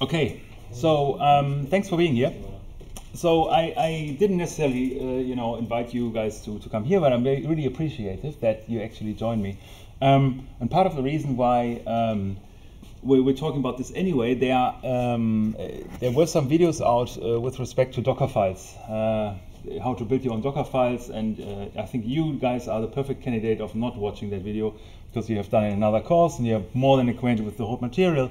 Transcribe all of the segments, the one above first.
Okay, so thanks for being here. So I didn't necessarily, invite you guys to come here, but I'm really appreciative that you actually joined me. And part of the reason why we're talking about this anyway, there were some videos out with respect to Docker files, how to build your own Docker files, and I think you guys are the perfect candidate of not watching that video because you have done another course and you're more than acquainted with the whole material.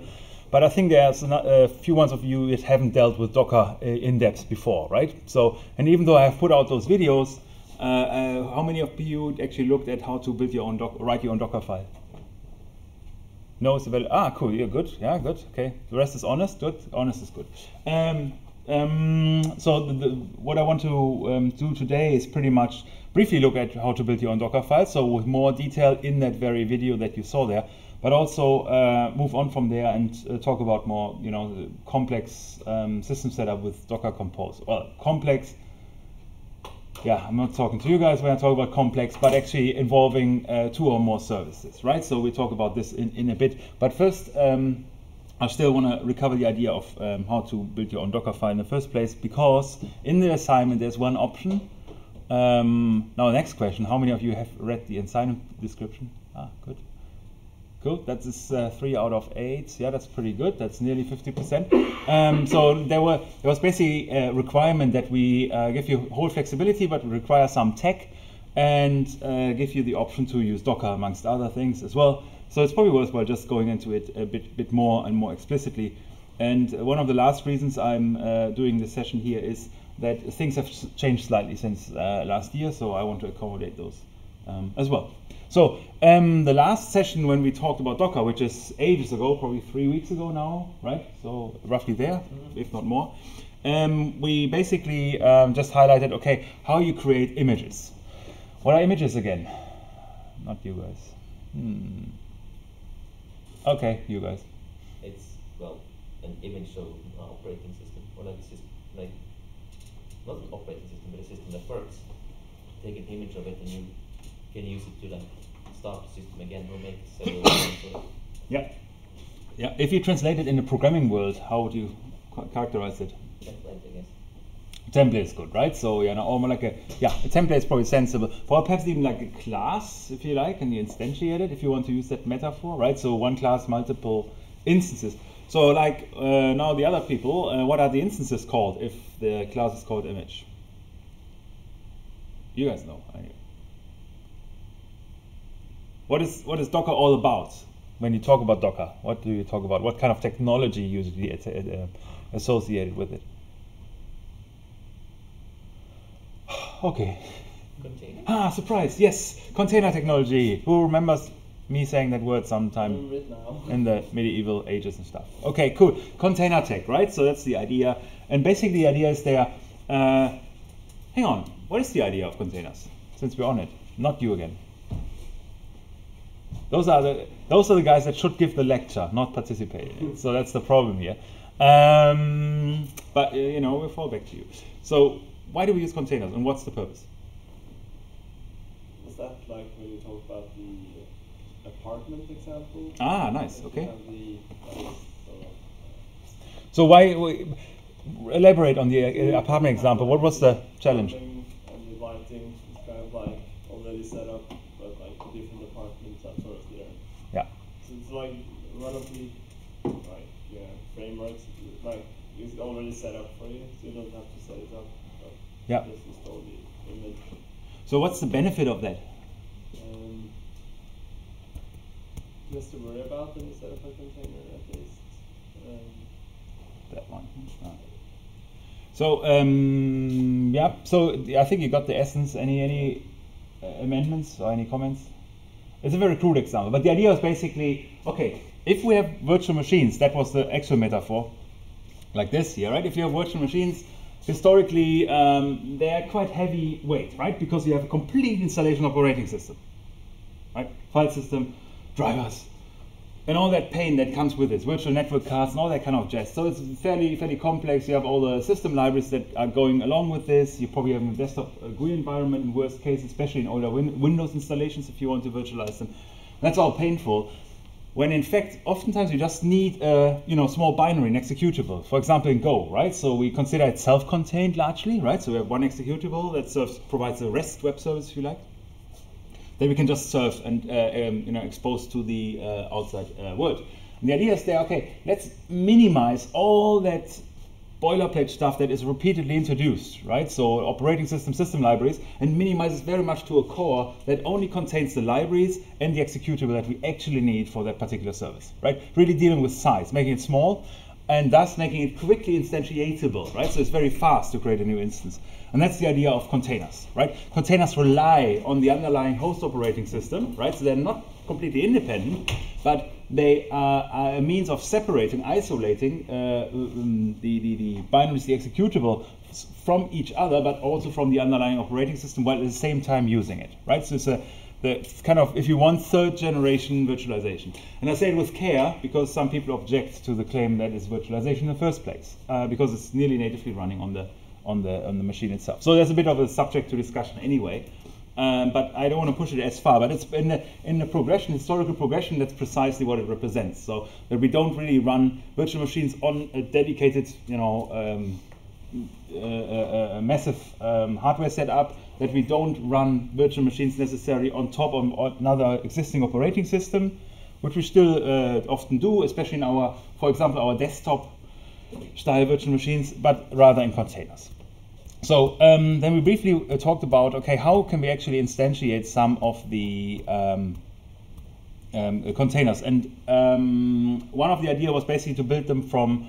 But I think there's a few ones of you that haven't dealt with Docker in depth before, right? So, and even though I have put out those videos, how many of you actually looked at how to build your own write your own Docker file? No, it's available. Ah, cool. Yeah, good. Yeah, good. Okay. The rest is honest. Good. Honest is good. So what I want to do today is pretty much briefly look at how to build your own Docker file. So with more detail in that very video that you saw there, but also move on from there and talk about more, the complex system setup with Docker Compose. Well, complex. Yeah, I'm not talking to you guys when I talk about complex, but actually involving 2 or more services, right? So we'll talk about this in a bit. But first, I still want to recover the idea of how to build your own Docker file in the first place, because in the assignment there's one option. Now, next question: how many of you have read the assignment description? Ah, good. Cool. That is 3 out of 8. Yeah, that's pretty good. That's nearly 50%. So there was basically a requirement that we give you whole flexibility, but require some tech, and give you the option to use Docker amongst other things as well. So it's probably worthwhile just going into it a bit more and more explicitly. And one of the last reasons I'm doing this session here is that things have changed slightly since last year, so I want to accommodate those as well. So the last session when we talked about Docker, which is ages ago, probably 3 weeks ago now, right? So roughly there, if not more. We basically just highlighted, okay, how you create images. What are images again? Not you guys. Okay, you guys. It's, well, an image of an operating system, or like a system, like, not an operating system, but a system that works. Take an image of it and you can use it to like start the system again or make several ones. Yeah. Yeah. If you translate it in the programming world, how would you characterize it? Template, I guess. Template is good, right? So almost like a template is probably sensible. Or perhaps even like a class, if you like, and you instantiate it, if you want to use that metaphor, right? So one class, multiple instances. So like now the other people, what are the instances called if the class is called image? You guys know. What is Docker all about? When you talk about Docker, what do you talk about? What kind of technology usually associated with it? Okay. Container. Ah, surprise! Yes, container technology. Who remembers me saying that word sometime in the medieval ages and stuff? Okay, cool. Container tech, right? So that's the idea. And basically, the idea is there. Hang on. What is the idea of containers? Since we're on it, not you again. Those are the guys that should give the lecture, not participate. So that's the problem here. But we'll fall back to you. So why do we use containers, and what's the purpose? Is that like when you talk about the apartment example? Ah, nice. Okay. So why elaborate on the apartment example? What was the challenge? And the lighting is kind of like already set up, but like different apartments are sort of there. Yeah. So it's like one of the frameworks, like it's already set up for you, so you don't have to set it up. Yeah. Just install the image. So what's the benefit of that? Just to worry about when you set up a container, at least. That one. So so I think you got the essence. Any amendments or any comments? It's a very crude example, but the idea is basically, okay, if we have virtual machines, that was the actual metaphor, like this here, right? If you have virtual machines, historically they are quite heavy weight, right? Because you have a complete installation operating system, right? File system, drivers, and all that pain that comes with it, virtual network cards and all that kind of jazz. So it's fairly complex. You have all the system libraries that are going along with this. You probably have a desktop GUI environment in worst case, especially in older Windows installations if you want to virtualize them. That's all painful. when in fact, oftentimes you just need a small binary, an executable. For example, in Go, right? So we consider it self-contained largely, right? So we have one executable that provides a REST web service, if you like. Then we can just serve and expose to the outside world. And the idea is there, okay, let's minimize all that boilerplate stuff that is repeatedly introduced, right? So operating system libraries, and minimizes very much to a core that only contains the libraries and the executable that we actually need for that particular service, right? Really dealing with size, making it small, and thus making it quickly instantiatable, right? So it's very fast to create a new instance. And that's the idea of containers, right? Containers rely on the underlying host operating system, right? So they're not completely independent, but they are a means of separating, isolating the binaries, the executable, from each other, but also from the underlying operating system, while at the same time using it, right? So it's the kind of, if you want, third generation virtualization. And I say it with care because some people object to the claim that it's virtualization in the first place, because it's nearly natively running on the machine itself. So there's a bit of a subject to discussion anyway. But I don't want to push it as far. But it's in the progression, historical progression, that's precisely what it represents. So that we don't really run virtual machines on a dedicated, a massive hardware setup. That we don't run virtual machines necessarily on top of another existing operating system, which we still often do, especially in for example, our desktop style virtual machines, but rather in containers. So then we briefly talked about, okay, how can we actually instantiate some of the containers? And one of the ideas was basically to build them from,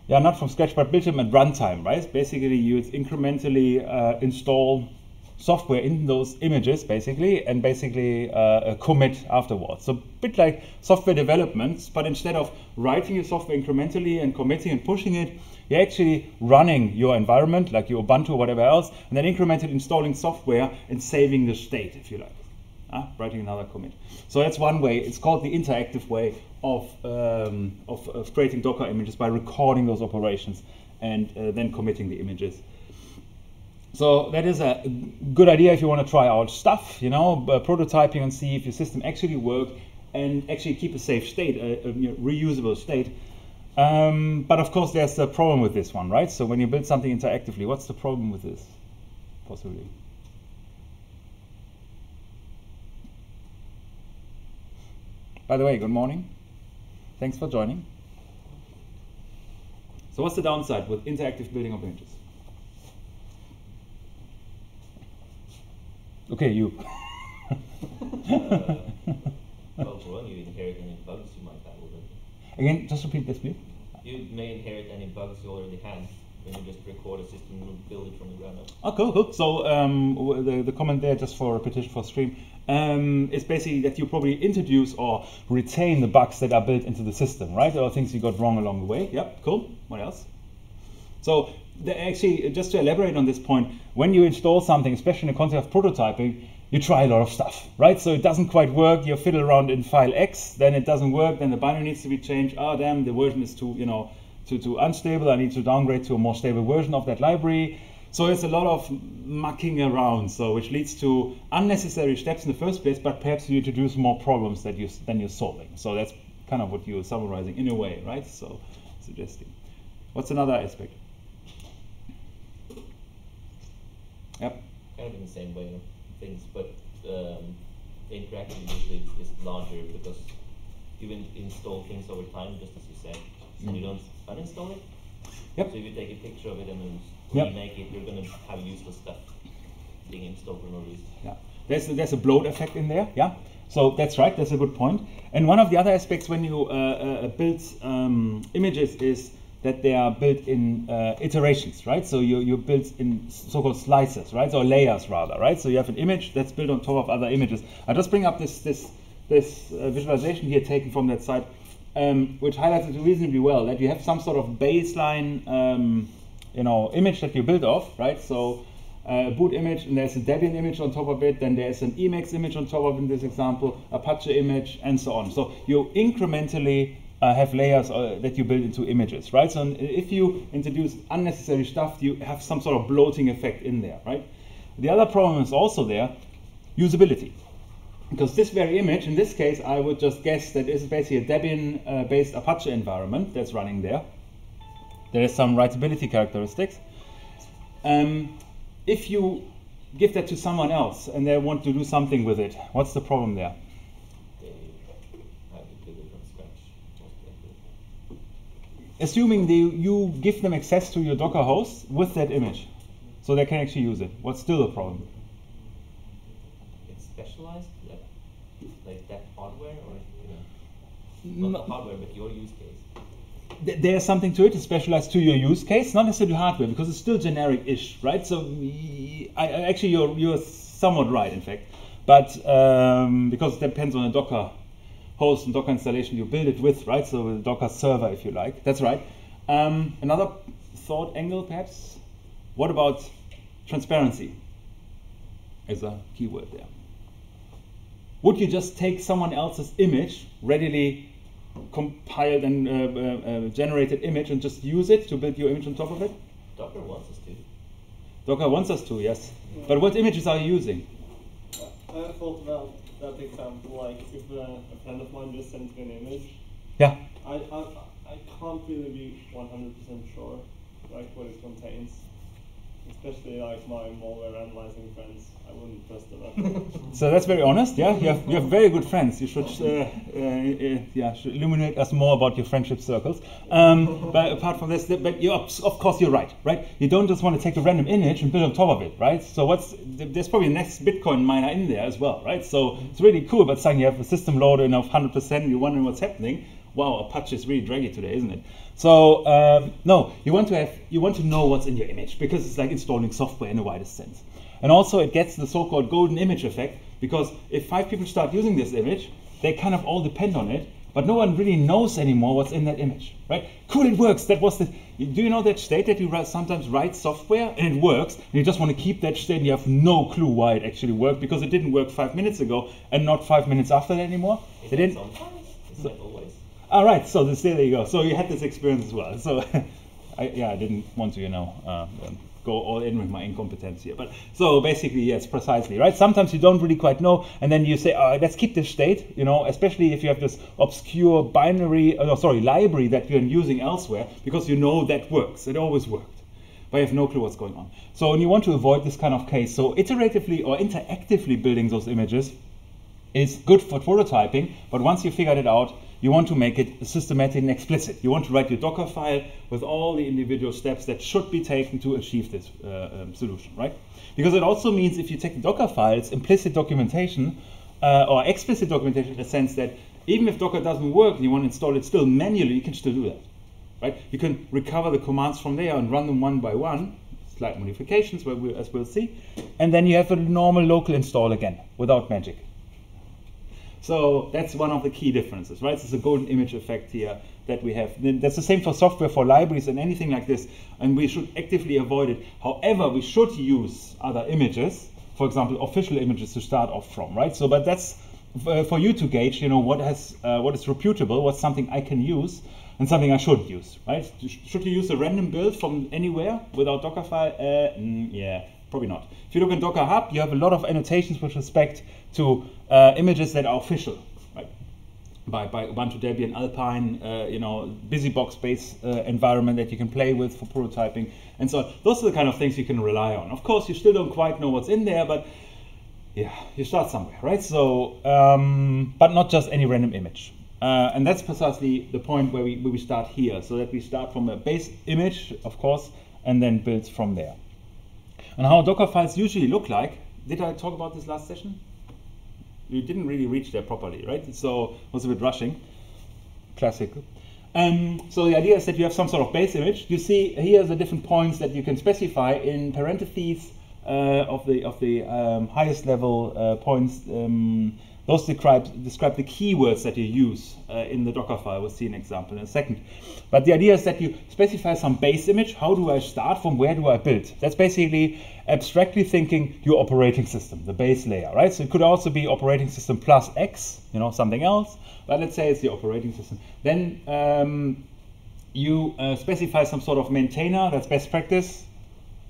not from scratch, but build them at runtime, right? Basically, you incrementally install software in those images, basically, and basically commit afterwards. So a bit like software development, but instead of writing your software incrementally and committing and pushing it, you're actually running your environment, like your Ubuntu or whatever else, and then incrementally installing software and saving the state, if you like, writing another commit. So that's one way. It's called the interactive way of creating Docker images, by recording those operations and then committing the images. So that is a good idea if you want to try out stuff, prototyping and see if your system actually works and actually keep a safe state, a reusable state. But of course, there's a problem with this one, right? So when you build something interactively, what's the problem with this, possibly? By the way, good morning. Thanks for joining. So what's the downside with interactive building of images? Okay, you. Well, for one, you inherit any bugs you might have already. Again, just repeat this, please. You may inherit any bugs you already have when you just record a system and build it from the ground up. Oh, cool. So the comment there, just for repetition for stream, is basically that you probably introduce or retain the bugs that are built into the system, right? Or things you got wrong along the way. Yep, cool. What else? So actually, just to elaborate on this point, when you install something, especially in the context of prototyping, you try a lot of stuff, right? So it doesn't quite work, you fiddle around in file X, then it doesn't work, then the binary needs to be changed. Oh damn, the version is too unstable, I need to downgrade to a more stable version of that library. So there's a lot of mucking around, so which leads to unnecessary steps in the first place, but perhaps you introduce more problems than you're solving. So that's kind of what you're summarizing in a way, right? So suggesting. What's another aspect? Yep. Kind of in the same way of things, but the interaction usually is larger because you install things over time, just as you said, and you don't uninstall it. Yep. So if you take a picture of it and then remake it, you're going to have useless stuff being installed for no reason. Yeah. There's a bloat effect in there, yeah. So that's right, that's a good point. And one of the other aspects when you build images is that they are built in iterations, right? So you build in so-called slices, right? Or layers rather, right? So you have an image that's built on top of other images. I'll just bring up this visualization here taken from that site, which highlights it reasonably well, that you have some sort of baseline image that you build off, right? So a boot image, and there's a Debian image on top of it, then there's an Emacs image on top of it in this example, Apache image, and so on. So you incrementally have layers that you build into images, right? So if you introduce unnecessary stuff, you have some sort of bloating effect in there, right? The other problem is also there, usability, Because this very image, in this case, I would just guess that is basically a Debian-based Apache environment that's running there. There is some writability characteristics. If you give that to someone else and they want to do something with it, what's the problem there? They have to build it from scratch. Assuming you give them access to your Docker host with that image, so they can actually use it, what's still the problem? It's specialized, like that hardware, or not the hardware, but your use case. There's something to it, it's specialized to your use case, not necessarily hardware, because it's still generic-ish, right? So actually, you're somewhat right, in fact, but because it depends on a Docker host and Docker installation you build it with, right? So with a Docker server, if you like. That's right. Another thought angle, perhaps. What about transparency? Is a keyword there. Would you just take someone else's image, readily compiled and generated image, and just use it to build your image on top of it? Docker wants us to. Docker wants us to, yes. Yeah. But what images are you using? I thought about that example, like if a friend of mine just sent me an image. Yeah. I can't really be 100% sure, like what it contains. Especially like my malware analyzing friends, I wouldn't trust them. So that's very honest. Yeah, you have very good friends. You should should illuminate us more about your friendship circles. But apart from this, but of course you're right. Right? You don't just want to take a random image and build on top of it, right? So there's probably the next Bitcoin miner in there as well, right? So it's really cool. But suddenly you have a system loaded of 100%. You're wondering what's happening. Wow, Apache is really draggy today, isn't it? So no, you want to know what's in your image, because it's like installing software in the widest sense. And also it gets the so-called golden image effect, because if 5 people start using this image, they kind of all depend on it, but no one really knows anymore what's in that image, right? Cool, it works. That was the. Do you know that state that you sometimes write software and it works, and you just want to keep that state and you have no clue why it actually worked, because it didn't work 5 minutes ago and not 5 minutes after that anymore? It didn't. Sometimes. Isn't that always? All right, so there you go. So you had this experience as well. So I didn't want to, go all in with my incompetence here. But so basically, yes, precisely, right? Sometimes you don't really quite know, and then you say, let's keep this state, especially if you have this obscure library that you're using elsewhere, because you know that works. It always worked, but you have no clue what's going on. So and you want to avoid this kind of case. So iteratively or interactively building those images is good for prototyping, but once you figured it out, you want to make it systematic and explicit. You want to write your Docker file with all the individual steps that should be taken to achieve this solution, right? Because it also means if you take the Docker file, it's implicit documentation or explicit documentation in the sense that even if Docker doesn't work and you want to install it still manually, you can still do that, right? You can recover the commands from there and run them one by one, slight modifications, as we'll see, and then you have a normal local install again without magic. So that's one of the key differences, right? It's a golden image effect here that we have. That's the same for software, for libraries and anything like this, and we should actively avoid it. However, we should use other images, for example, official images to start off from, right? So, but that's for you to gauge, what is reputable, what's something I can use, and something I should use, right? Should you use a random build from anywhere without Dockerfile? Yeah. Probably not. If you look in Docker Hub, you have a lot of annotations with respect to images that are official, right? By Ubuntu, Debian, Alpine, BusyBox-based environment that you can play with for prototyping, and so on. Those are the kind of things you can rely on. Of course, you still don't quite know what's in there, but yeah, you start somewhere, right? So, but not just any random image. And that's precisely the point where we start here, so that we start from a base image, of course, and then build from there. And how Docker files usually look like, did I talk about this last session? We didn't really reach there properly, right? So it was a bit rushing. Classic. So the idea is that you have some sort of base image. You see here the different points that you can specify in parentheses of the highest level points. Those describe the keywords that you use in the Docker file. We'll see an example in a second. But the idea is that you specify some base image. How do I start? From where do I build? That's basically abstractly thinking your operating system, the base layer, right? So it could also be operating system plus X, something else. But let's say it's the operating system. Then you specify some sort of maintainer. That's best practice.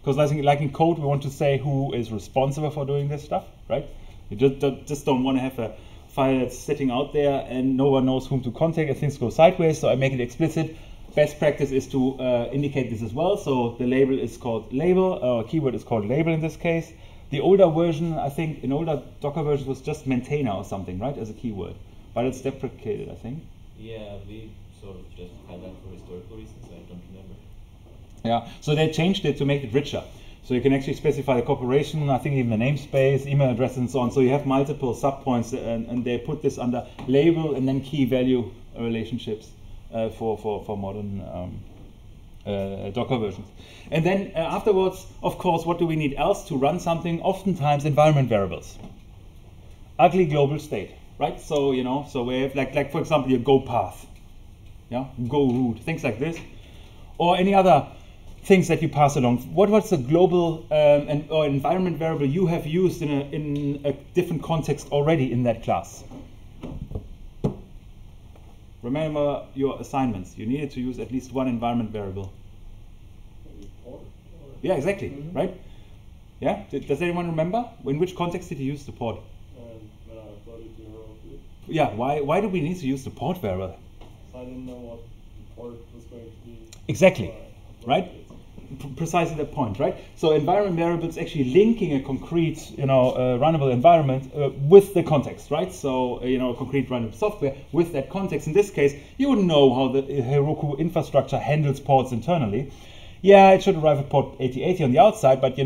Because like in code, we want to say who is responsible for doing this stuff, right? You just don't want to have a file that's sitting out there and no one knows whom to contact if things go sideways, so I make it explicit. Best practice is to indicate this as well, so the label is called label, or keyword is called label in this case. The older version, I think, in older Docker versions was just maintainer or something, right, as a keyword, but it's deprecated, I think. Yeah, we sort of just had that for historical reasons, I don't remember. Yeah, so they changed it to make it richer. So you can actually specify the corporation, I think even the namespace, email address, and so on. So you have multiple subpoints, and they put this under label and then key value relationships for modern Docker versions. And then afterwards, of course, what do we need else to run something? Oftentimes environment variables. Ugly global state, right? So so we have like for example your go path, yeah, go route, things like this, or any other things that you pass along. What's the global or environment variable you have used in a different context already in that class? Remember your assignments. You needed to use at least one environment variable. Yeah, exactly, right? Yeah. Does anyone remember in which context did you use the port? Yeah. Why do we need to use the port variable? I didn't know what the port was going to be. Exactly, right? Precisely that point, right? So environment variables actually linking a concrete, runnable environment with the context, right? So concrete runnable software with that context. In this case, you wouldn't know how the Heroku infrastructure handles ports internally. Yeah, it should arrive at port 8080 on the outside, but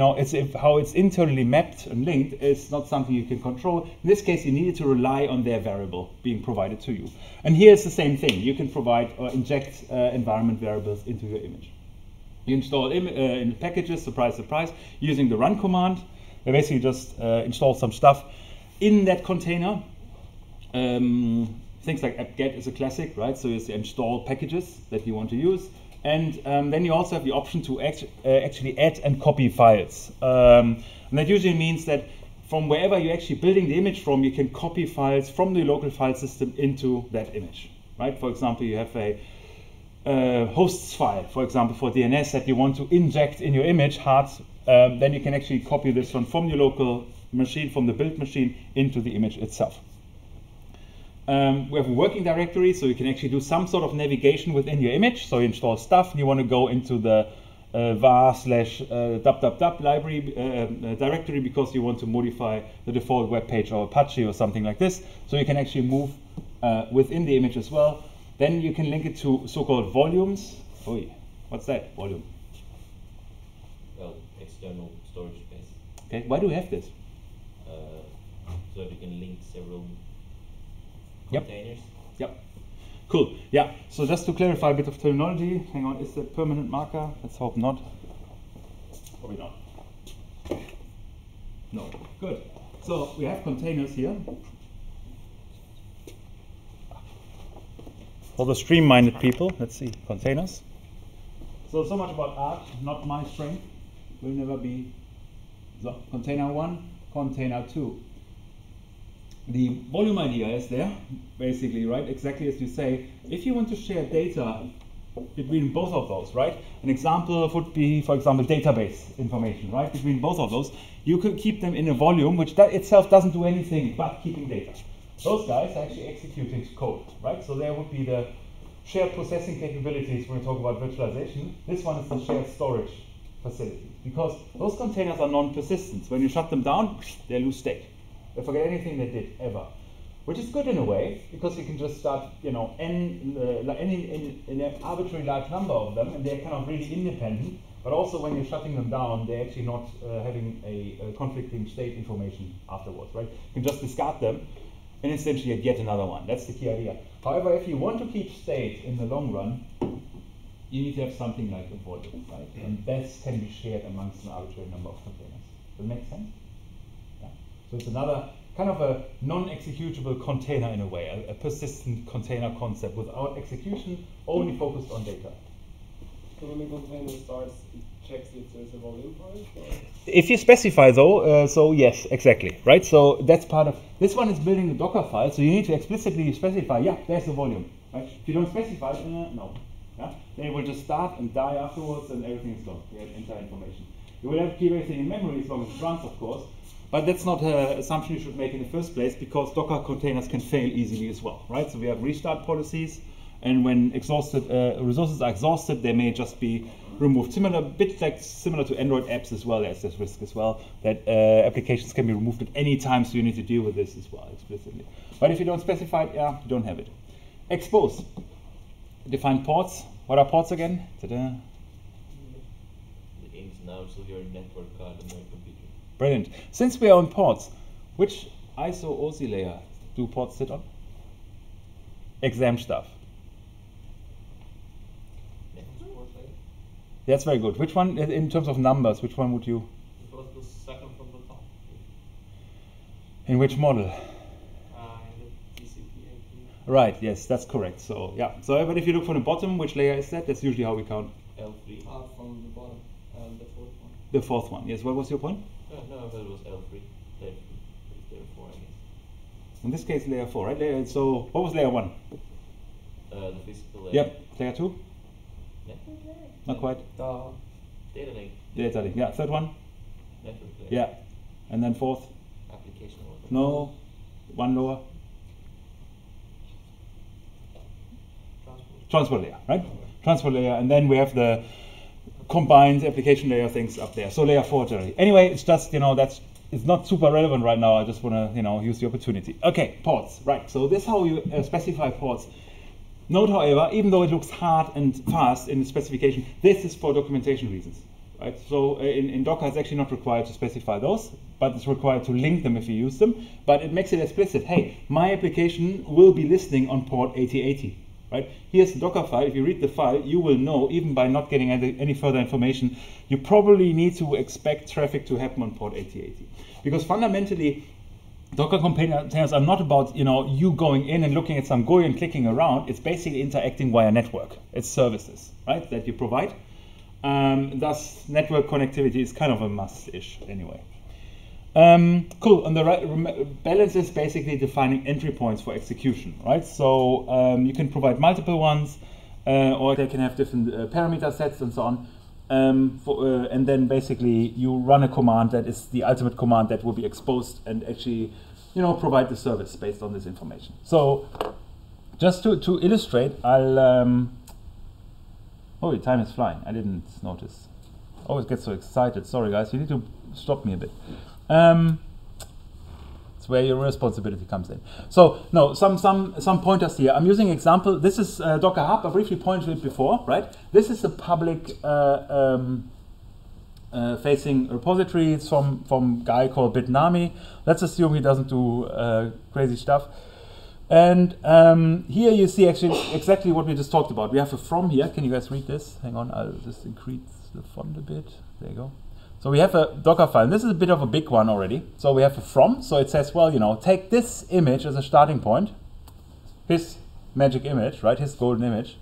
how it's internally mapped and linked is not something you can control. In this case, you needed to rely on their variable being provided to you. And here it's the same thing. You can provide or inject environment variables into your image. You install in packages, surprise, surprise, using the run command. They basically just install some stuff in that container. Things like apt-get is a classic, right? So you install packages that you want to use. And then you also have the option to actually add and copy files. And that usually means that from wherever you're actually building the image from, you can copy files from the local file system into that image, right? For example, you have a hosts file, for example, for DNS that you want to inject in your image hard, then you can actually copy this from your local machine, from the build machine, into the image itself. We have a working directory, so you can actually do some sort of navigation within your image. So you install stuff, and you want to go into the var/www library directory because you want to modify the default web page or Apache or something like this. So you can actually move within the image as well. Then you can link it to so-called volumes. Oh, yeah. What's that? Volume. Well, external storage space. Okay. Why do we have this? So that you can link several Yep. containers. Yep. Cool. Yeah. So just to clarify a bit of terminology. Hang on. Is that permanent marker? Let's hope not. Probably not. No. Good. So we have containers here. For the stream-minded people, let's see, containers. So much about art, not my strength. Will never be. So, container 1, container 2. The volume idea is there, basically, right? Exactly as you say. If you want to share data between both of those, right? An example would be, for example, database information, right? Between both of those, you could keep them in a volume, which itself doesn't do anything but keeping data. Those guys are actually executing code, right? So there would be the shared processing capabilities when we talk about virtualization. This one is the shared storage facility, because those containers are non-persistent. When you shut them down, they lose state. They forget anything they did ever, which is good in a way, because you can just start, in an arbitrary large number of them, and they're kind of really independent. But also, when you're shutting them down, they're actually not having a conflicting state information afterwards, right? You can just discard them and instantiate yet another one. That's the key idea. However, if you want to keep state in the long run, you need to have something like a volume, right? And that can be shared amongst an arbitrary number of containers. Does that make sense? Yeah. So it's another kind of a non-executable container in a way, a persistent container concept without execution, only focused on data. So when the container starts, it checks if there's a volume for it? Or? If you specify though, so yes, exactly, right? So that's part of, this one is building the Docker file, so you need to explicitly specify, yeah, there's a volume, right? If you don't specify, no. Yeah? Then it will just start and die afterwards and everything is gone. You have entire information. You will have to keep everything in memory as long as it runs, of course, but that's not an assumption you should make in the first place, because Docker containers can fail easily as well, right? So we have restart policies, and when resources are exhausted, they may just be removed. Similar to Android apps as well. There's this risk as well that applications can be removed at any time, so you need to deal with this as well explicitly. But if you don't specify it, you don't have it. Expose. Define ports. What are ports again? Ta-da. The ins and outs of your network card on your computer. Brilliant. Since we are on ports, which ISO OSI layer do ports sit on? Exam stuff. That's very good. Which one, in terms of numbers, which one would you? It was the second from the top. In which model? In the TCP/IP. Right, yes, that's correct. So, yeah. So, but if you look from the bottom, which layer is that? That's usually how we count. L3. From the bottom, and the fourth one. The fourth one, yes. What was your point? No, I thought it was L3. Layer 4, I guess. In this case, layer 4, right? So, what was layer 1? The physical layer. Yep. Layer 2? Network layer? Not quite. Data link. Data link. Yeah. Third one? Network layer. Yeah. And then fourth? Application layer. No. One lower? Transport layer, right? Transport layer, and then we have the combined application layer things up there. So layer 4 generally. Anyway, it's just, it's not super relevant right now. I just want to, use the opportunity. Okay, ports, right. So this is how you specify ports. Note, however, even though it looks hard and fast in the specification, this is for documentation reasons, right? So in Docker, it's actually not required to specify those, but it's required to link them if you use them. But it makes it explicit. Hey, my application will be listening on port 8080. Right? Here's the Docker file. If you read the file, you will know, even by not getting any further information, you probably need to expect traffic to happen on port 8080. Because fundamentally, Docker containers are not about you going in and looking at some GUI and clicking around. It's basically interacting via network. It's services, right, that you provide. Thus, network connectivity is kind of a must-ish anyway. Cool. On the right, balance is basically defining entry points for execution, right? So you can provide multiple ones, or they can have different parameter sets and so on. And then basically you run a command that is the ultimate command that will be exposed and actually, provide the service based on this information. So just to illustrate, I'll. Oh, the time is flying. I didn't notice. I always get so excited. Sorry, guys. You need to stop me a bit. It's where your responsibility comes in. So no, some pointers here. I'm using example. This is Docker Hub. I briefly pointed to it before, right? This is a public facing repository. It's from a guy called Bitnami. Let's assume he doesn't do crazy stuff. And here you see actually exactly what we just talked about. We have a from here. Can you guys read this? Hang on, I'll just increase the font a bit. There you go. So we have a Docker file, and this is a bit of a big one already. So we have a from, so it says, well, take this image as a starting point, his magic image, right, his golden image.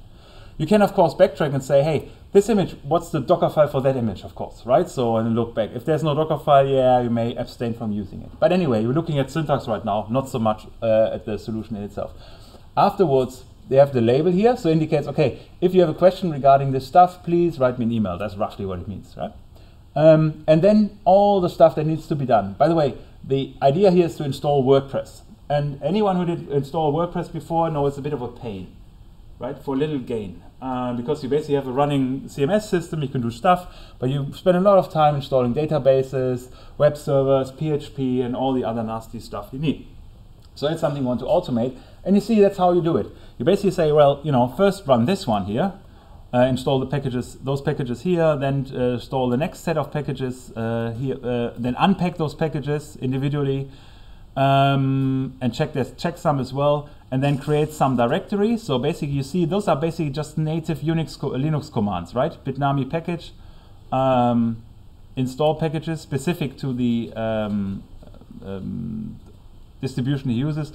You can, of course, backtrack and say, hey, this image, what's the Docker file for that image, of course, right? So, and look back. If there's no Docker file, yeah, you may abstain from using it. But anyway, we're looking at syntax right now, not so much at the solution in itself. Afterwards, they have the label here, so it indicates, okay, if you have a question regarding this stuff, please write me an email. That's roughly what it means, right? And then all the stuff that needs to be done. By the way, the idea here is to install WordPress. And anyone who did install WordPress before knows it's a bit of a pain, right, for little gain. Because you basically have a running CMS system, you can do stuff, but you spend a lot of time installing databases, web servers, PHP, and all the other nasty stuff you need. So it's something you want to automate, and you see that's how you do it. You basically say, well, first run this one here, install the packages, those packages here, then install the next set of packages here, then unpack those packages individually, and check some as well, and then create some directories. So basically, you see those are basically just native Linux commands, right? Bitnami package, install packages specific to the distribution he uses,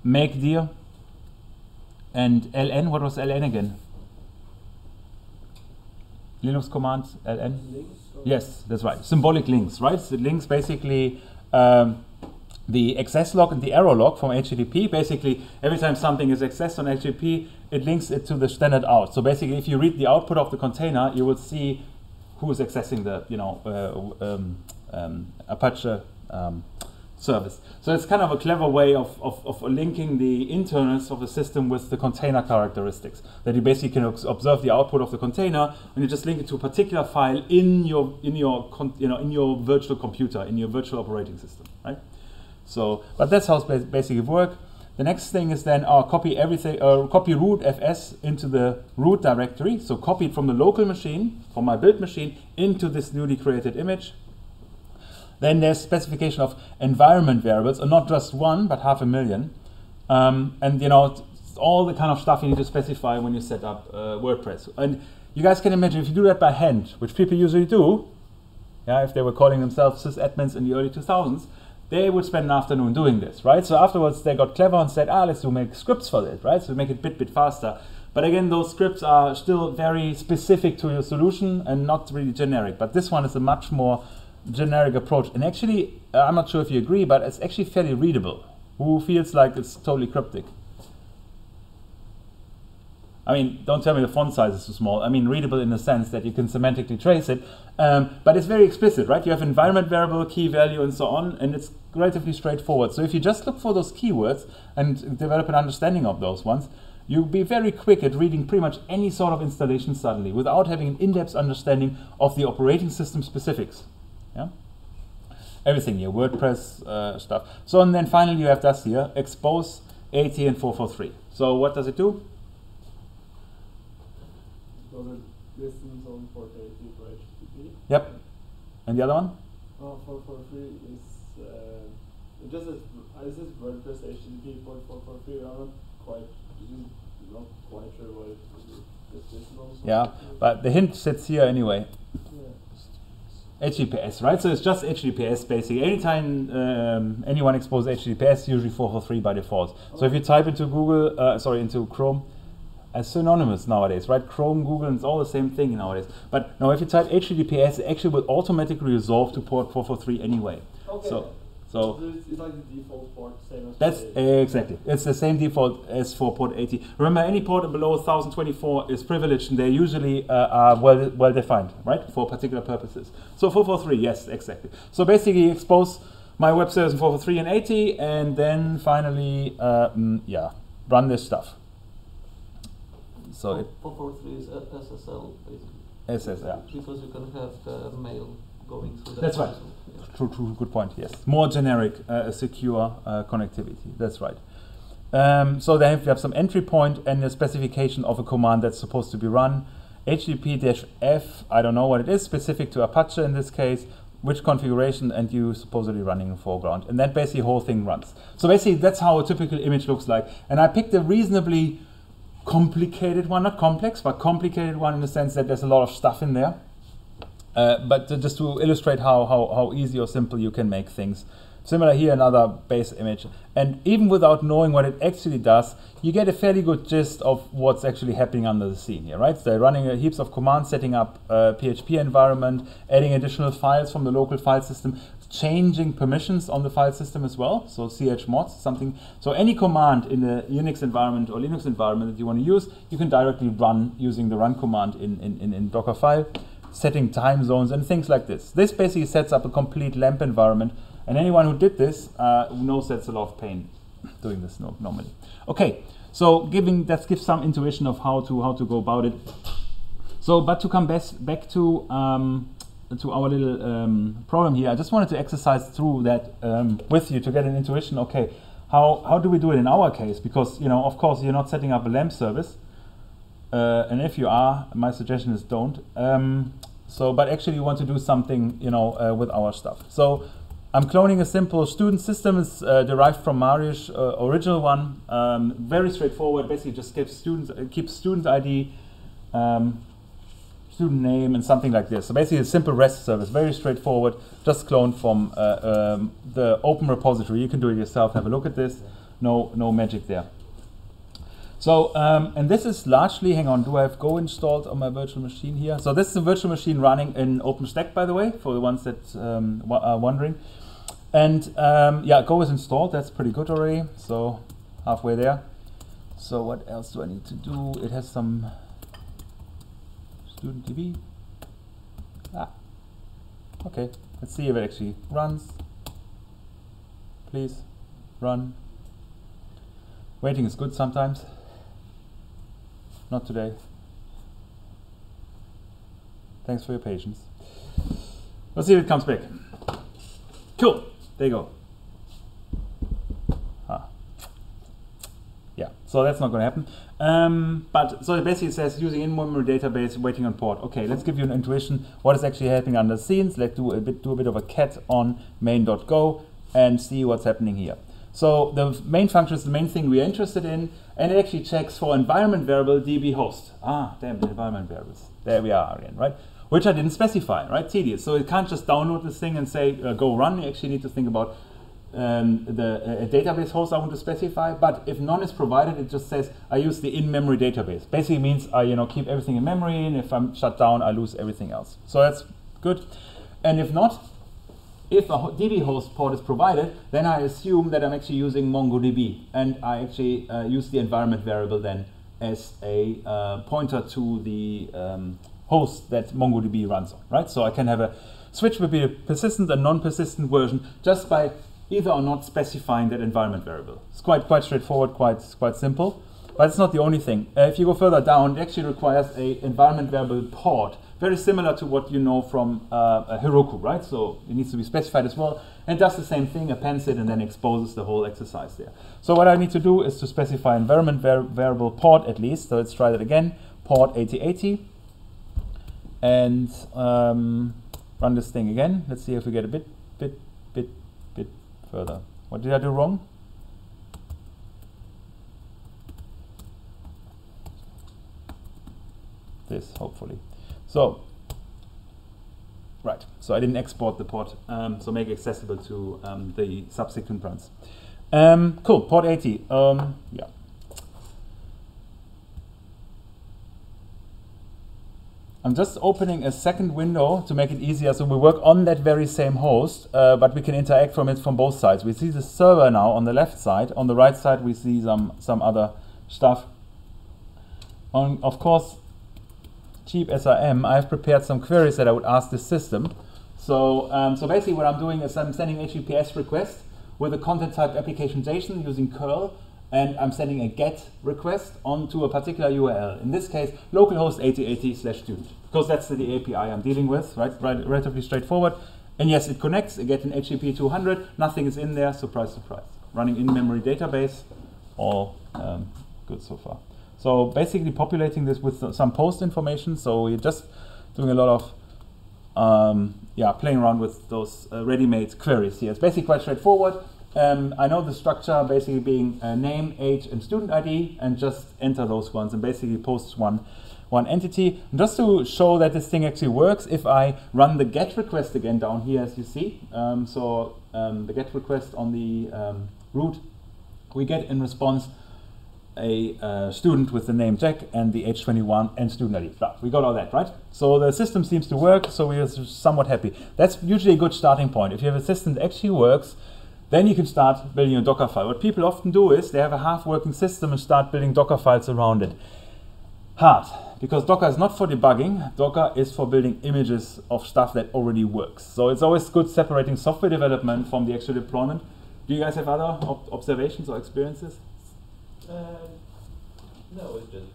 make dir, and ln. What was ln again? Linux commands, ln? Links, yes, that's right. Symbolic links, right? So links basically the access log and the error log from HTTP. Basically, every time something is accessed on HTTP, it links it to the standard out. So basically, if you read the output of the container, you will see who is accessing the Apache service. So it's kind of a clever way of linking the internals of the system with the container characteristics. That you basically can observe the output of the container, and you just link it to a particular file in your virtual computer, in your virtual operating system, right? So, but that's how it basically works. The next thing is then copy everything, copy root fs into the root directory. So copy it from the local machine, from my build machine, into this newly created image. Then there's specification of environment variables, and not just one, but 500,000. And all the kind of stuff you need to specify when you set up WordPress. And you guys can imagine if you do that by hand, which people usually do, yeah, if they were calling themselves sysadmins in the early 2000s, they would spend an afternoon doing this, right? So afterwards they got clever and said, let's make scripts for this, right? So make it bit faster. But again, those scripts are still very specific to your solution and not really generic. But this one is a much more generic approach. And actually, I'm not sure if you agree, but it's actually fairly readable. Who feels like it's totally cryptic? I mean, don't tell me the font size is too small. I mean, readable in the sense that you can semantically trace it. But it's very explicit, right? You have environment variable, key value, and so on, and it's relatively straightforward. So if you just look for those keywords and develop an understanding of those ones, you'll be very quick at reading pretty much any sort of installation suddenly without having an in-depth understanding of the operating system specifics. Yeah? Everything here, WordPress stuff. So and then finally you have this here, expose 80 and 443. So what does it do? So the listens on port 80 for HTTP. Yep. And the other one? 443 is just this is WordPress HTTP port 443. I'm not quite sure what it is. Yeah, but the hint sits here anyway. Yeah. HTTPS, right? So it's just HTTPS basically. Anytime anyone exposes HTTPS, usually 443 by default. So if you type into into Chrome, as synonymous nowadays, right? Chrome, Google, it's all the same thing nowadays. But now if you type HTTPS, it actually will automatically resolve to port 443 anyway. Okay. So it's like the default port, same as that's exactly. It's the same default as for port 80. Remember, any port below 1024 is privileged, and they usually are well defined, right, for particular purposes. So 443, yes, exactly. So basically, expose my web service in 443 and 80, and then finally, run this stuff. So 443 is SSL basically. SSL. Because you can have the mail going through that. That's right. True, good point, yes. More generic, secure connectivity, that's right. So then you have some entry point and a specification of a command that's supposed to be run. HTTP-F, I don't know what it is, specific to Apache in this case, which configuration, and you supposedly running in the foreground. And then basically the whole thing runs. So basically that's how a typical image looks like. And I picked a reasonably complicated one, not complex, but complicated one in the sense that there's a lot of stuff in there. But just to illustrate how easy or simple you can make things. Similar here, another base image. And even without knowing what it actually does, you get a fairly good gist of what's actually happening under the scene here, right? So they're running heaps of commands, setting up a PHP environment, adding additional files from the local file system, changing permissions on the file system as well. So chmods, something. So any command in the Unix environment or Linux environment that you want to use, you can directly run using the run command in Dockerfile. Setting time zones and things like this. This basically sets up a complete LAMP environment, and anyone who did this knows that's a lot of pain doing this normally. Okay, so that gives some intuition of how to go about it. So, but to come back to our little problem here, I just wanted to exercise through that with you to get an intuition. Okay, how do we do it in our case? Because of course, you're not setting up a LAMP service. And if you are, my suggestion is don't. But actually you want to do something, with our stuff. So I'm cloning a simple student system. It's derived from Mariusz original one. Very straightforward. Basically, just keeps student ID, student name, and something like this. So basically, a simple REST service. Very straightforward. Just cloned from the open repository. You can do it yourself. Have a look at this. No magic there. So, and this is largely, hang on, do I have Go installed on my virtual machine here? So this is a virtual machine running in OpenStack, by the way, for the ones that are wondering. And Go is installed, that's pretty good already, so halfway there. So what else do I need to do? It has some student DB. Okay, let's see if it actually runs. please. Run. Waiting is good sometimes. Not today. Thanks for your patience. Let's see if it comes back. Cool. There you go. Yeah, so that's not going to happen. But so it basically says using in-memory database, waiting on port. Okay, let's give you an intuition what is actually happening under the scenes. Let's do a bit of a cat on main.go and see what's happening here. So the main function is the main thing we are interested in, and it actually checks for environment variable db host. Ah, damn, the environment variables. There we are again, right? Which I didn't specify, right? Tedious. So it can't just download this thing and say go run. You actually need to think about the database host I want to specify, but if none is provided, it just says I use the in-memory database. Basically means I keep everything in memory, and if I'm shut down, I lose everything else. So that's good. And if not, if a DB host port is provided, then I assume that I'm actually using MongoDB, and I actually use the environment variable then as a pointer to the host that MongoDB runs on, right? So I can have a switch between a persistent and non-persistent version just by either or not specifying that environment variable. It's quite straightforward, quite simple, but it's not the only thing. If you go further down, it actually requires a environment variable port, very similar to what you know from Heroku, right? So it needs to be specified as well, and it does the same thing, appends it, and then exposes the whole exercise there. So what I need to do is to specify environment variable port at least. So let's try that again, port 8080, and run this thing again. Let's see if we get a bit further. What did I do wrong? This, hopefully. So, right. So I didn't export the port, so make it accessible to the subsequent runs. Cool, port 80. Yeah. I'm just opening a second window to make it easier, so we work on that very same host, but we can interact from it from both sides. We see the server now on the left side. On the right side, we see some other stuff. Of course, cheap as I am, I've prepared some queries that I would ask the system. So, so basically what I'm doing is I'm sending HTTPS request with a content type application JSON using curl, and I'm sending a GET request onto a particular URL. In this case, localhost 8080/student, because that's the API I'm dealing with, right? Relatively straightforward. And yes, it connects. I get an HTTP 200. Nothing is in there. Surprise, surprise. Running in-memory database. All good so far. So basically populating this with some post information. So we're just doing a lot of playing around with those ready-made queries here. It's basically quite straightforward. I know the structure basically being name, age, and student ID, and just enter those ones and basically post one entity. And just to show that this thing actually works, if I run the GET request again down here, as you see, the GET request on the root, we get in response a student with the name Jack and the age 21 and student ID. We got all that, right? So the system seems to work, so we're somewhat happy. That's usually a good starting point. If you have a system that actually works, then you can start building a Docker file. What people often do is they have a half-working system and start building Docker files around it. Hard, because Docker is not for debugging. Docker is for building images of stuff that already works. So it's always good separating software development from the actual deployment. Do you guys have other observations or experiences? No, it's just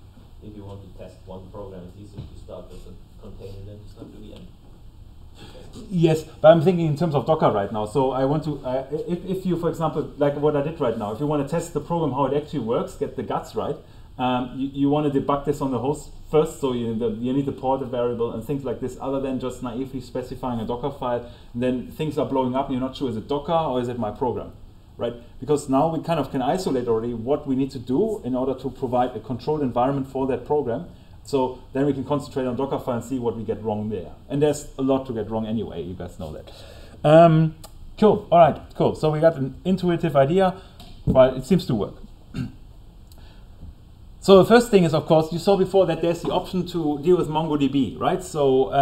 if you want to test one program, it's easier to start with a container than to start to the end. Yes, but I'm thinking in terms of Docker right now. So I want to, if you, for example, like what I did right now, if you want to test the program, how it actually works, get the guts right, you want to debug this on the host first, so you need the port variable and things like this, other than just naively specifying a Docker file. And then things are blowing up and you're not sure, is it Docker or is it my program, right? Because now we kind of can isolate already what we need to do in order to provide a controlled environment for that program. So then we can concentrate on Dockerfile and see what we get wrong there. And there's a lot to get wrong anyway, you guys know that. Cool, all right, cool. So we got an intuitive idea, but it seems to work. So the first thing is, of course, you saw before that there's the option to deal with MongoDB, right? So,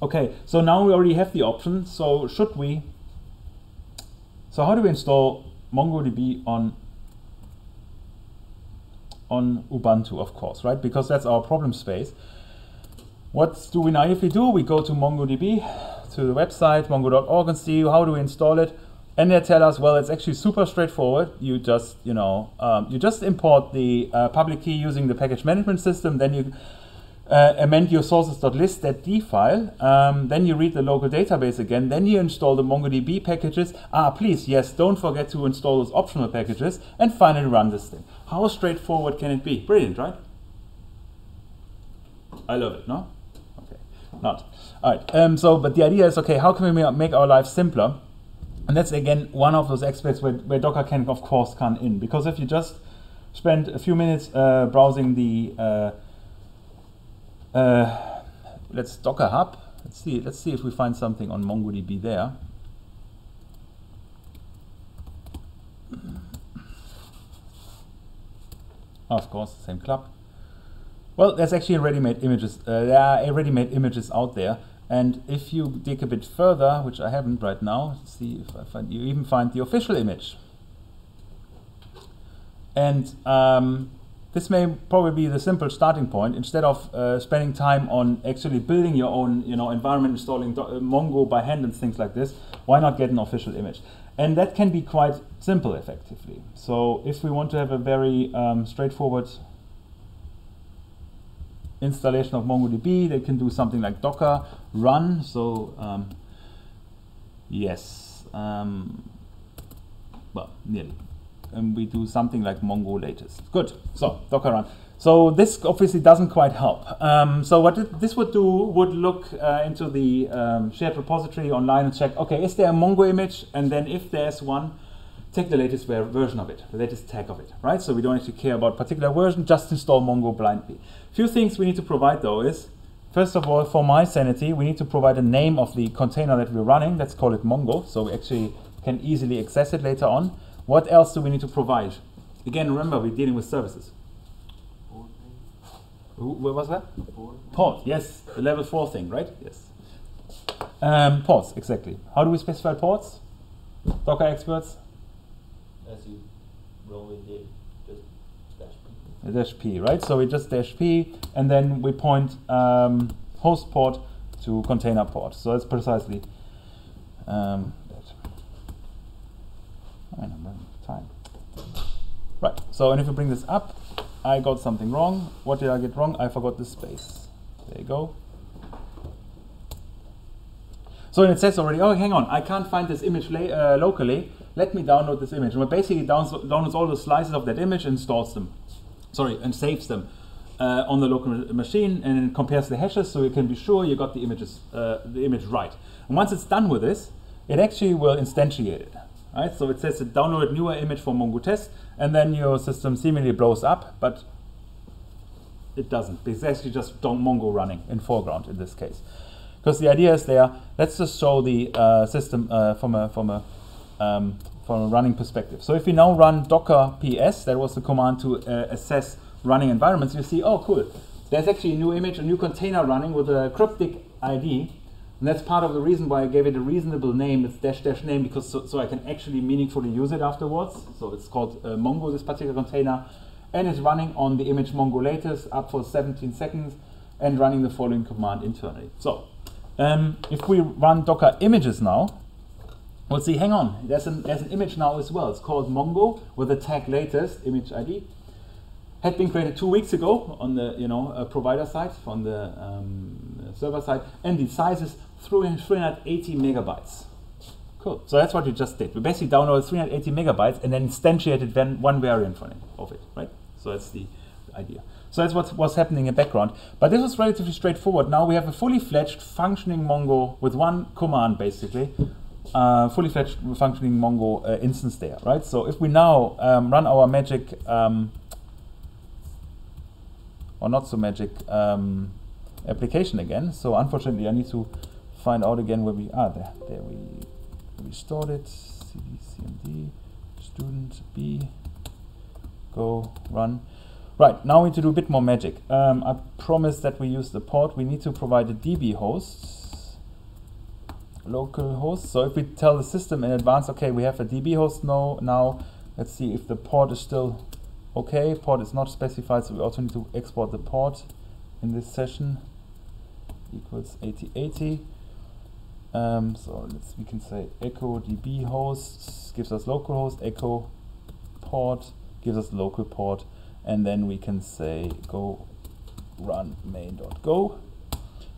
okay, so now we already have the option. So should we, so how do we install MongoDB on Ubuntu, of course, right? Because that's our problem space. What do we naively do? We go to MongoDB, to the website, mongo.org, and see how do we install it. And they tell us, well, it's actually super straightforward. You just, you just import the public key using the package management system. Then you amend your sources.list.d file. Then you read the local database again. Then you install the MongoDB packages. Please, yes, don't forget to install those optional packages. And finally run this thing. How straightforward can it be? Brilliant, right? I love it, no? Okay, not. All right, but the idea is, okay, how can we make our life simpler? And that's, again, one of those aspects where Docker can, of course, come in. Because if you just spend a few minutes browsing the let's Docker Hub. Let's see if we find something on MongoDB there. Of course, the same club. Well, there's actually ready-made images. There are ready-made images out there. And if you dig a bit further, which I haven't right now, see if I find, you even find the official image. And this may probably be the simple starting point. Instead of spending time on actually building your own, environment, installing Mongo by hand and things like this, why not get an official image? And that can be quite simple, effectively. So if we want to have a very straightforward installation of MongoDB, they can do something like Docker run. So yes, well, nearly. And we do something like Mongo latest. Good. So Docker run. So this obviously doesn't quite help. So what this would do would look into the shared repository online and check, okay, is there a Mongo image? And then if there's one, take the latest version of it, the latest tag of it, right? So we don't actually care about particular version, just install Mongo blindly. Few things we need to provide though is, first of all, for my sanity, we need to provide a name of the container that we're running. Let's call it Mongo, so we actually can easily access it later on. What else do we need to provide? Again, remember, we're dealing with services. What was that? Port, yes, the level 4 thing, right? Yes. Ports, exactly. How do we specify ports? Docker experts? As you normally did, just -p. -p, right? So we just -p, and then we point host port to container port. So that's precisely that. I'm running time. Right. So, and if we bring this up, I got something wrong. What did I get wrong? I forgot the space. There you go. So it says already, oh, hang on, I can't find this image locally. Let me download this image. And it basically downloads all the slices of that image and stores them. Sorry, and saves them on the local machine, and then compares the hashes so you can be sure you got the image right. And once it's done with this, it actually will instantiate it. Right? So it says to download newer image for Mongo test, and then your system seemingly blows up, but it doesn't. It's actually just Mongo running in foreground in this case. Because the idea is there, let's just show the system from a running perspective. So if we now run docker ps, that was the command to assess running environments, you see, oh cool, there's actually a new image, a new container running with a cryptic ID. And that's part of the reason why I gave it a reasonable name. It's -- name because so I can actually meaningfully use it afterwards. So it's called Mongo, this particular container, and it's running on the image Mongo latest up for 17 seconds and running the following command internally. So if we run Docker images now, we'll see, hang on, there's an image now as well. It's called Mongo with the tag latest image ID. Had been created 2 weeks ago on the provider side, on the server side, and the size is 380 megabytes. Cool. So that's what we just did. We basically downloaded 380 megabytes and then instantiated one variant of it, right? So that's the idea. So that's what's happening in the background. But this was relatively straightforward. Now we have a fully fledged functioning Mongo with one command, basically. Fully fledged functioning Mongo instance there, right? So if we now run our magic or not so magic application again. So unfortunately, I need to find out again where we are. There we stored it. CD cmd student b go run. Right, now we need to do a bit more magic. I promised that we use the port. We need to provide a DB host, local host. So if we tell the system in advance, okay, we have a DB host now. Let's see if the port is still okay. Port is not specified, so we also need to export the port in this session. Equals 8080. So we can say echo db hosts gives us localhost, echo port gives us local port, and then we can say go run main.go.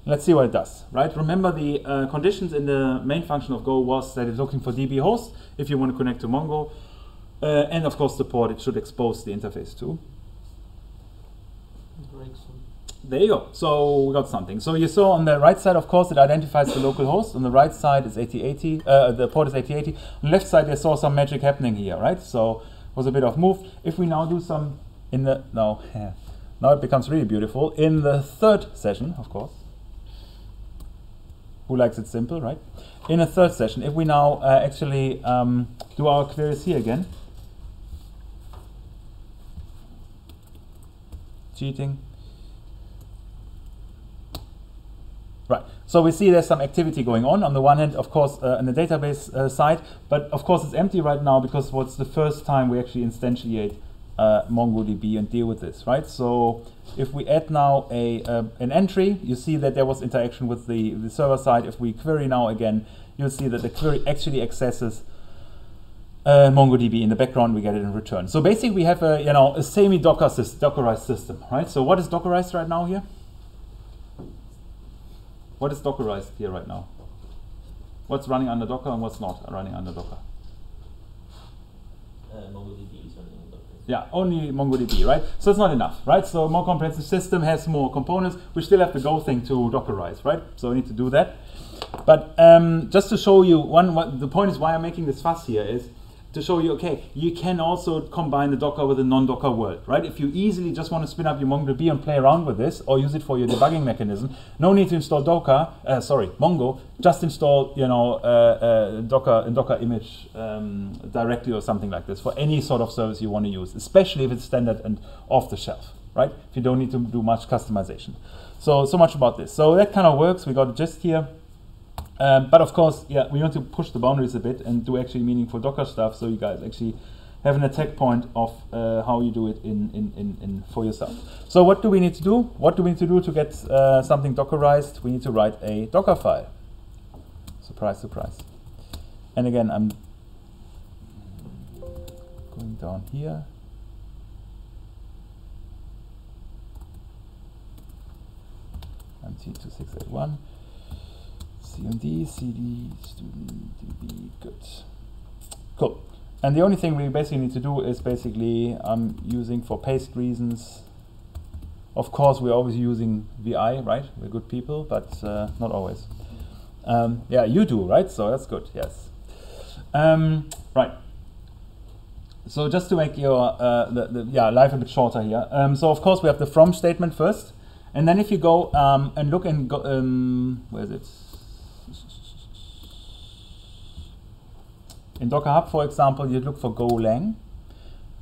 Let's see what it does, right? Remember the conditions in the main function of Go was that it's looking for DB host if you want to connect to Mongo, and of course the port it should expose the interface to. There you go. So we got something. So you saw on the right side, of course, it identifies the local host. On the right side is 8080. The port is 8080. On the left side, you saw some magic happening here, right? So it was a bit of move. If we now do some in the now it becomes really beautiful in the third session, of course. Who likes it simple, right? In a third session, if we now actually do our queries here again. Cheating. Right, so we see there's some activity going on the one hand, of course, on the database side, but of course it's empty right now because it's the first time we actually instantiate MongoDB and deal with this, right? So if we add now an entry, you see that there was interaction with the server side. If we query now again, you'll see that the query actually accesses MongoDB in the background. We get it in return. So basically, we have a semi-Dockerized system, right? So what is Dockerized right now here? What is Dockerized here right now? What's running under Docker and what's not running under Docker? MongoDB is running under Docker. Yeah, only MongoDB, right? So it's not enough, right? So a more comprehensive system has more components. We still have the Go thing to Dockerize, right? So we need to do that. But just to show you, the point is why I'm making this fuss here is to show you, okay, you can also combine the Docker with a non-Docker world, right? If you easily just want to spin up your MongoDB and play around with this, or use it for your debugging mechanism, no need to install Mongo. Just install, Docker image directly or something like this for any sort of service you want to use, especially if it's standard and off the shelf, right? If you don't need to do much customization. So much about this. So that kind of works. We got a gist here. But of course, yeah, we want to push the boundaries a bit and do actually meaningful Docker stuff, so you guys actually have an attack point of how you do it in for yourself. So what do we need to do? What do we need to do to get something Dockerized? We need to write a Docker file. Surprise, surprise. And again, I'm going down here. IMT2681. cmd cd student db, good, cool. And the only thing we basically need to do is basically using for paste reasons. Of course, we're always using vi, right? We're good people, but not always. Yeah, you do, right? So that's good. Yes. Right. So just to make your life a bit shorter here. So of course we have the from statement first, and then if you go and look and go, where is it? In Docker Hub, for example, you look for Golang,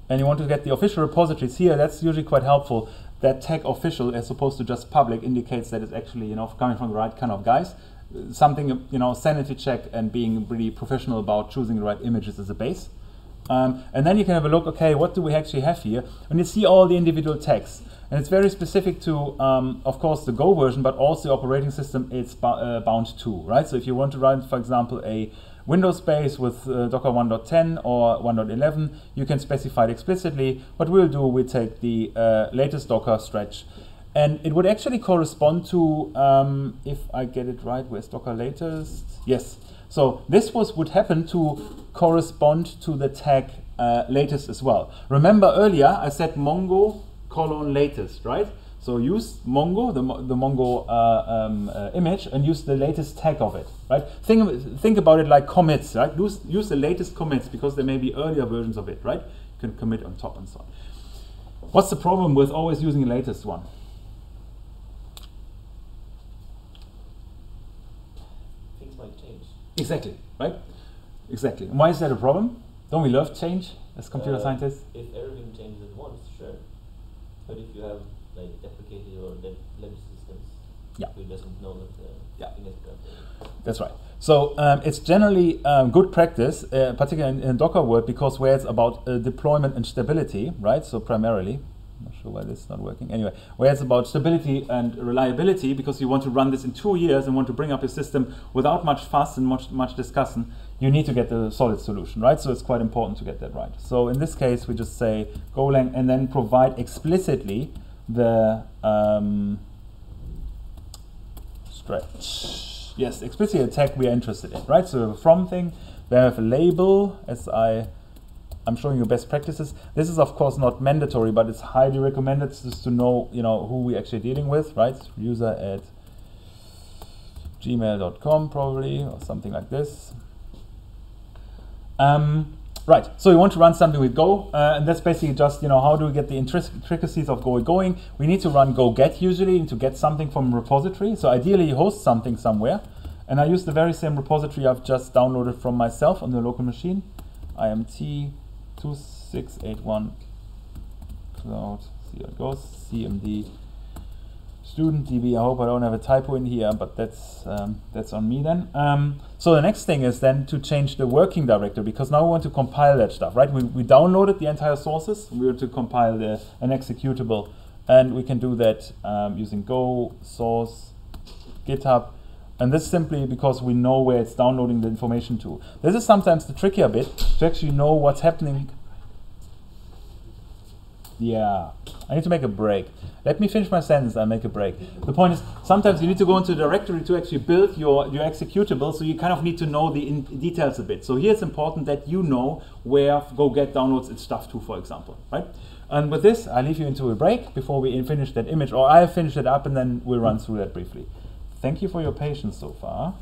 and you want to get the official repositories here. That's usually quite helpful. That tag official, as opposed to just public, indicates that it's actually coming from the right kind of guys. Something sanity check and being really professional about choosing the right images as a base. And then you can have a look. Okay, what do we actually have here? And you see all the individual tags, and it's very specific to, of course, the Go version, but also the operating system it's bound to, right? So if you want to run, for example, a Windows base with Docker 1.10 or 1.11, you can specify it explicitly. What we'll do, we take the latest Docker stretch, and it would actually correspond to, if I get it right, where's Docker latest? Yes. So this would happen to correspond to the tag latest as well. Remember earlier I said Mongo : latest, right? So use Mongo, the Mongo image, and use the latest tag of it, right? Think about it like commits, right? Use the latest commits, because there may be earlier versions of it, right? You can commit on top and so on. What's the problem with always using the latest one? Things might change. Exactly, right? Exactly. And why is that a problem? Don't we love change as computer scientists? If everything changes at once, sure. But if you have like deprecated or lib systems, who doesn't know that thing is corrupted. That's right. So it's generally good practice, particularly in Docker world, because where it's about deployment and stability, right? So primarily, I'm not sure why this is not working. Anyway, where it's about stability and reliability, because you want to run this in 2 years and want to bring up your system without much fuss and much discussion, you need to get the solid solution, right? So it's quite important to get that right. So in this case, we just say Golang and then provide explicitly the stretch. Yes, explicitly the tag we are interested in, right? So we have a from thing, we have a label, as I'm showing you best practices. This is of course not mandatory, but it's highly recommended just to know, who we're actually dealing with, right? user@gmail.com probably, or something like this. Right, so you want to run something with Go, and that's basically just, how do we get the intricacies of Go going? We need to run Go get usually to get something from a repository. So ideally you host something somewhere, and I use the very same repository I've just downloaded from myself on the local machine, IMT2681 cloud, see how it goes, CMD student DB. I hope I don't have a typo in here, but that's on me then. So the next thing is then to change the working directory, because now we want to compile that stuff, right? We downloaded the entire sources. We want to compile an executable, and we can do that using Go source GitHub. And this simply because we know where it's downloading the information to. This is sometimes the trickier bit, to actually know what's happening. Yeah, I need to make a break. Let me finish my sentence, I'll make a break. The point is, sometimes you need to go into the directory to actually build your executable, so you kind of need to know the details a bit. So here it's important that you know where Go get downloads its stuff to, for example, right? And with this, I leave you into a break before we finish that image, or I'll finish it up and then we'll run through that briefly. Thank you for your patience so far.